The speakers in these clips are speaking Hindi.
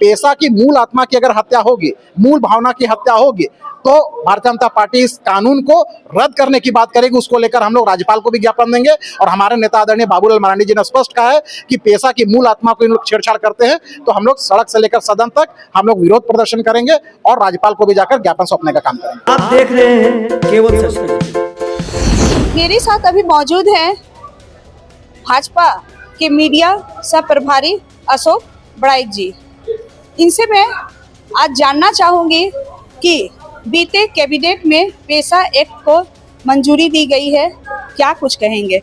पेशा की मूल आत्मा की अगर हत्या होगी, मूल भावना की हत्या होगी, तो भारतीय जनता पार्टी इस कानून को रद्द करने की बात करेगी। उसको लेकर हम लोग राज्यपाल को भी ज्ञापन देंगे और हमारे नेता आदरणीय बाबूलाल मरांडी जी ने स्पष्ट कहा है कि पेशा की मूल आत्मा को इन लोग छेड़छाड़ करते हैं तो हम लोग सड़क से लेकर सदन तक हम लोग विरोध प्रदर्शन करेंगे और राज्यपाल को भी जाकर ज्ञापन सौंपने का काम करेंगे। आप देख रहे हैं केवल सच। मेरे साथ अभी मौजूद हैं भाजपा के मीडिया सह प्रभारी अशोक बड़ाइक जी। इनसे मैं आज जानना चाहूंगी कि बीते कैबिनेट में पेशा एक्ट को मंजूरी दी गई है, क्या कुछ कहेंगे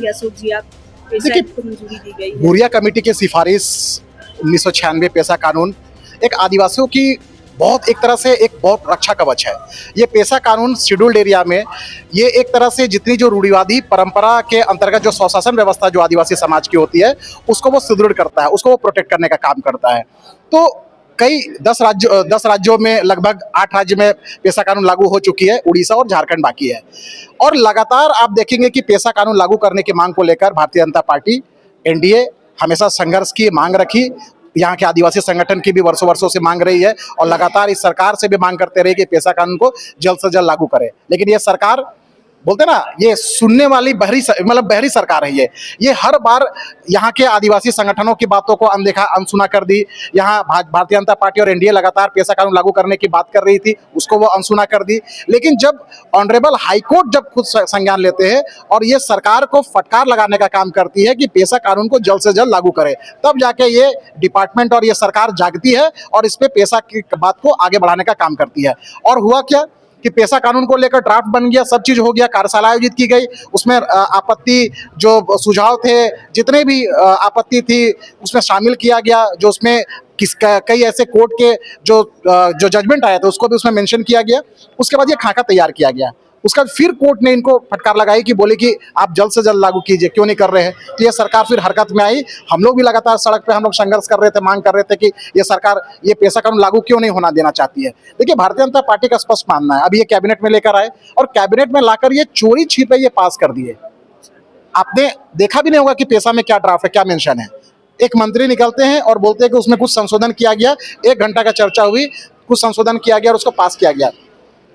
अशोक जी आप? पेशा एक्ट को मंजूरी दी गई है। भूरिया कमेटी की सिफारिश 1996 पेशा कानून एक आदिवासियों की बहुत एक तरह से एक बहुत रक्षा कवच है। ये पेशा कानून शेड्यूल्ड एरिया में ये एक तरह से जितनी जो रूढ़िवादी परंपरा के अंतर्गत जो स्वशासन व्यवस्था जो आदिवासी समाज की होती है उसको वो सुदृढ़ करता है, उसको वो प्रोटेक्ट करने का काम करता है। तो कई 10 राज्यों में लगभग 8 राज्य में पेशा कानून लागू हो चुकी है, उड़ीसा और झारखंड बाकी है। और लगातार आप देखेंगे कि पेशा कानून लागू करने की मांग को लेकर भारतीय जनता पार्टी एनडीए हमेशा संघर्ष की मांग रखी। यहाँ के आदिवासी संगठन की भी वर्षों से मांग रही है और लगातार इस सरकार से भी मांग करते रहे कि पेशा कानून को जल्द से जल्द लागू करे। लेकिन ये सरकार बोलते ना, ये सुनने वाली बहरी सरकार है। ये हर बार यहाँ के आदिवासी संगठनों की बातों को अनसुना कर दी। यहाँ भारतीय जनता पार्टी और एनडीए लगातार पेशा कानून लागू करने की बात कर रही थी, उसको वो अनसुना कर दी। लेकिन जब ऑनरेबल हाईकोर्ट जब खुद संज्ञान लेते हैं और ये सरकार को फटकार लगाने का काम करती है कि पेशा कानून को जल्द से जल्द लागू करे, तब जाके ये डिपार्टमेंट और ये सरकार जागती है और इस पे पेशा की बात को आगे बढ़ाने का काम करती है। और हुआ क्या कि पेशा कानून को लेकर ड्राफ्ट बन गया, सब चीज हो गया, कार्यशाला आयोजित की गई, उसमें आपत्ति जो सुझाव थे, जितने भी आपत्ति थी उसमें शामिल किया गया। जो उसमें कई ऐसे कोर्ट के जो जजमेंट आए थे उसको भी उसमें मेंशन किया गया। उसके बाद ये खाका तैयार किया गया। उसका फिर कोर्ट ने इनको फटकार लगाई कि बोले कि आप जल्द से जल्द लागू कीजिए, क्यों नहीं कर रहे हैं। तो ये सरकार फिर हरकत में आई। हम लोग भी लगातार सड़क पे हम लोग संघर्ष कर रहे थे, मांग कर रहे थे कि ये सरकार ये पेशा कानून लागू क्यों नहीं होना देना चाहती है। देखिए, भारतीय जनता पार्टी का स्पष्ट मानना है, अभी ये कैबिनेट में लेकर आए और कैबिनेट में लाकर ये चोरी छिपे ये पास कर दिए। आपने देखा भी नहीं होगा कि पेशा में क्या ड्राफ्ट है, क्या मेंशन है। एक मंत्री निकलते हैं और बोलते हैं कि उसमें कुछ संशोधन किया गया, 1 घंटा का चर्चा हुई, कुछ संशोधन किया गया और उसको पास किया गया।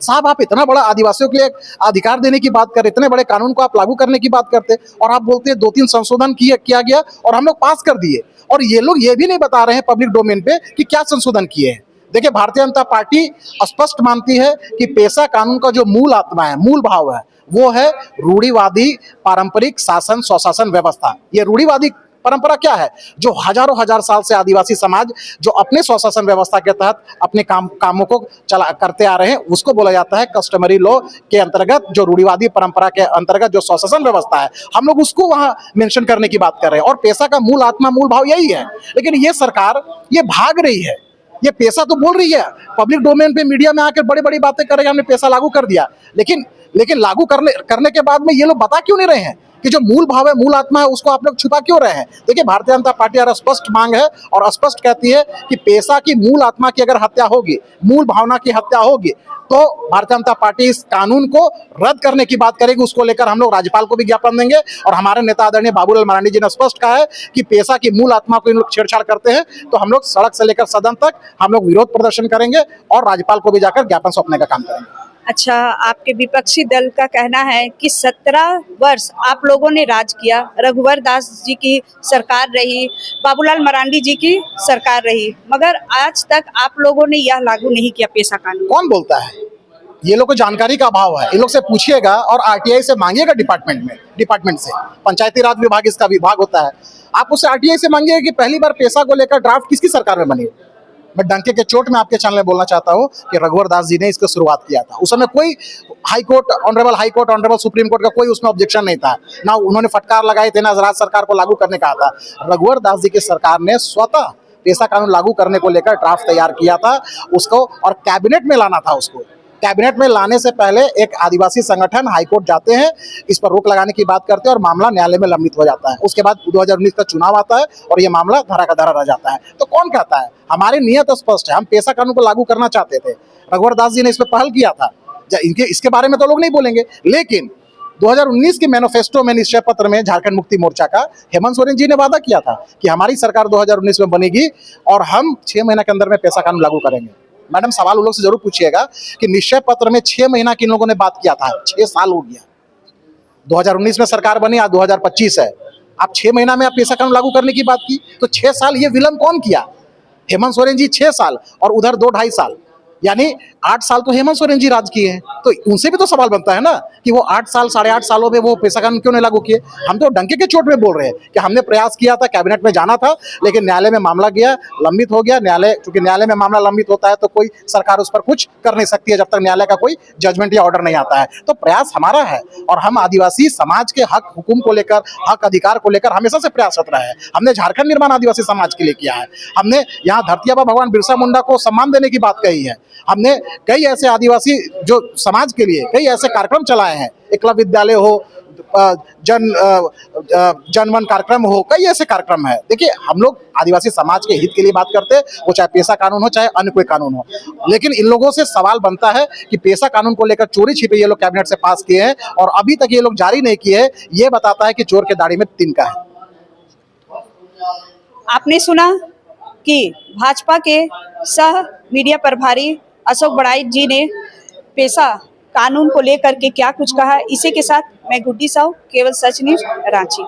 साहब, आप इतना बड़ा आदिवासियों के लिए अधिकार देने की बात कर रहे, इतने बड़े कानून को आप लागू करने की बात करते और आप बोलते हैं 2-3 संशोधन किया गया और हम लोग पास कर दिए। और ये लोग ये भी नहीं बता रहे हैं पब्लिक डोमेन पे कि क्या संशोधन किए हैं। देखिए, भारतीय जनता पार्टी स्पष्ट मानती है कि पेशा कानून का जो मूल आत्मा है, मूल भाव है, वो है रूढ़िवादी पारंपरिक शासन स्वशासन व्यवस्था। ये रूढ़िवादी परंपरा क्या है? जो हजारों हजार साल से आदिवासी समाज जो अपने स्वशासन व्यवस्था के तहत अपने कामों को करते आ रहे हैं, उसको बोला जाता है कस्टमरी लॉ के अंतर्गत। जो रूढ़िवादी परंपरा के अंतर्गत जो स्वशासन व्यवस्था है, हम लोग उसको वहां मेंशन करने की बात कर रहे हैं। और पेशा का मूल आत्मा, मूल भाव यही है। लेकिन ये सरकार ये भाग रही है। ये पेशा तो बोल रही है, पब्लिक डोमेन पे मीडिया में आकर बड़ी बड़ी बातें कर रहे हैं, हमने पेशा लागू कर दिया। लेकिन लागू करने के बाद में ये लोग बता क्यों नहीं रहे हैं कि जो मूल भाव है, मूल आत्मा है, उसको आप लोग छुपा क्यों रहे हैं। देखिए, भारतीय जनता पार्टी और स्पष्ट मांग है और स्पष्ट कहती है कि पेशा की मूल आत्मा की अगर हत्या होगी, मूल भावना की हत्या होगी, तो भारतीय जनता पार्टी इस कानून को रद्द करने की बात करेगी। उसको लेकर हम लोग राज्यपाल को भी ज्ञापन देंगे और हमारे नेता आदरणीय बाबूलाल मरांडी जी ने स्पष्ट कहा है कि पेशा की मूल आत्मा को इन लोग छेड़छाड़ करते हैं तो हम लोग सड़क से लेकर सदन तक हम लोग विरोध प्रदर्शन करेंगे और राज्यपाल को भी जाकर ज्ञापन सौंपने का काम करेंगे। अच्छा, आपके विपक्षी दल का कहना है कि 17 वर्ष आप लोगों ने राज किया, रघुवर दास जी की सरकार रही, बाबूलाल मरांडी जी की सरकार रही, मगर आज तक आप लोगों ने यह लागू नहीं किया पेशा कानून। कौन बोलता है? ये लोग को जानकारी का अभाव है। इन लोग से पूछिएगा और आरटीआई से मांगिएगा, डिपार्टमेंट से, पंचायती राज विभाग इसका विभाग होता है, आप उससे आरटीआई से मांगिएगा कि पहली बार पेशा को लेकर ड्राफ्ट किसकी सरकार में बनी। मैं डंके के चोट में आपके चैनल में बोलना चाहता हूं कि रघुवर दास जी ने इसको शुरुआत किया था। उस समय कोई ऑनरेबल सुप्रीम कोर्ट का कोई उसमें ऑब्जेक्शन नहीं था, ना उन्होंने फटकार लगाए थे, ना राज्य सरकार को लागू करने का था। रघुवर दास जी की सरकार ने स्वतः पेशा कानून लागू करने को लेकर ड्राफ्ट तैयार किया था उसको, और कैबिनेट में लाना था उसको। कैबिनेट में लाने से पहले एक आदिवासी संगठन हाईकोर्ट जाते हैं, इस पर रोक लगाने की बात करते हैं और मामला न्यायालय में लंबित हो जाता है। उसके बाद 2019 का चुनाव आता है और ये मामला धरा का धरा रह जाता है। तो कौन कहता है? हमारी नियत स्पष्ट है, हम पेशा कानून को लागू करना चाहते थे। रघुवर दास जी ने इस पर पहल किया था। इसके बारे में तो लोग नहीं बोलेंगे, लेकिन 2019 के मैनिफेस्टो में, निश्चय पत्र में, झारखंड मुक्ति मोर्चा का हेमंत सोरेन जी ने वादा किया था कि हमारी सरकार 2019 में बनेगी और हम 6 महीना के अंदर में पेशा कानून लागू करेंगे। मैडम, सवाल उन लोग से जरूर पूछिएगा कि निश्चय पत्र में 6 महीना किन लोगों ने बात किया था? 6 साल हो गया। 2019 में सरकार बनी, आज 2025 है। आप 6 महीना में आप पेशा कानून लागू करने की बात की, तो 6 साल ये विलंब कौन किया? हेमंत सोरेन जी 6 साल और उधर 2-2.5 साल, यानी 8 साल तो हेमंत सोरेन जी राज किए हैं। तो उनसे भी तो सवाल बनता है ना कि वो 8 साल, 8.5 सालों में वो पेशा कानून क्यों नहीं लागू किए? हम तो डंके के चोट में बोल रहे हैं कि हमने प्रयास किया था, कैबिनेट में जाना था, लेकिन न्यायालय में मामला गया, लंबित हो गया। न्यायालय, चूंकि न्यायालय में मामला लंबित होता है तो कोई सरकार उस पर कुछ कर नहीं सकती है जब तक न्यायालय का कोई जजमेंट या ऑर्डर नहीं आता है। तो प्रयास हमारा है और हम आदिवासी समाज के हक हुकुम को लेकर, हक अधिकार को लेकर हमेशा से प्रयासरत रहे हैं। हमने झारखंड निर्माण आदिवासी समाज के लिए किया है। हमने यहाँ धरती आबा भगवान बिरसा मुंडा को सम्मान देने की बात कही है। हमने कई ऐसे आदिवासी जो समाज के लिए कई ऐसे कार्यक्रम चलाए हैं, एकलव्य विद्यालय हो, जनमन कार्यक्रम हो, कई ऐसे कार्यक्रम है। देखिए, हम लोग आदिवासी समाज के हित के लिए बात करते हैं, वो चाहे पेशा कानून हो चाहे अन्य कोई कानून हो। लेकिन इन लोगों से सवाल बनता है कि पेशा कानून को लेकर चोरी छिपे ये लोग कैबिनेट से पास किए हैं और अभी तक ये लोग जारी नहीं किए हैं। ये बताता है कि चोर के दाढ़ी में तिनका है। आपने सुना कि भाजपा के सह मीडिया प्रभारी अशोक बड़ाइक जी ने पेशा कानून को लेकर के क्या कुछ कहा। इसी के साथ मैं गुड्डी साहू, केवल सच न्यूज, रांची।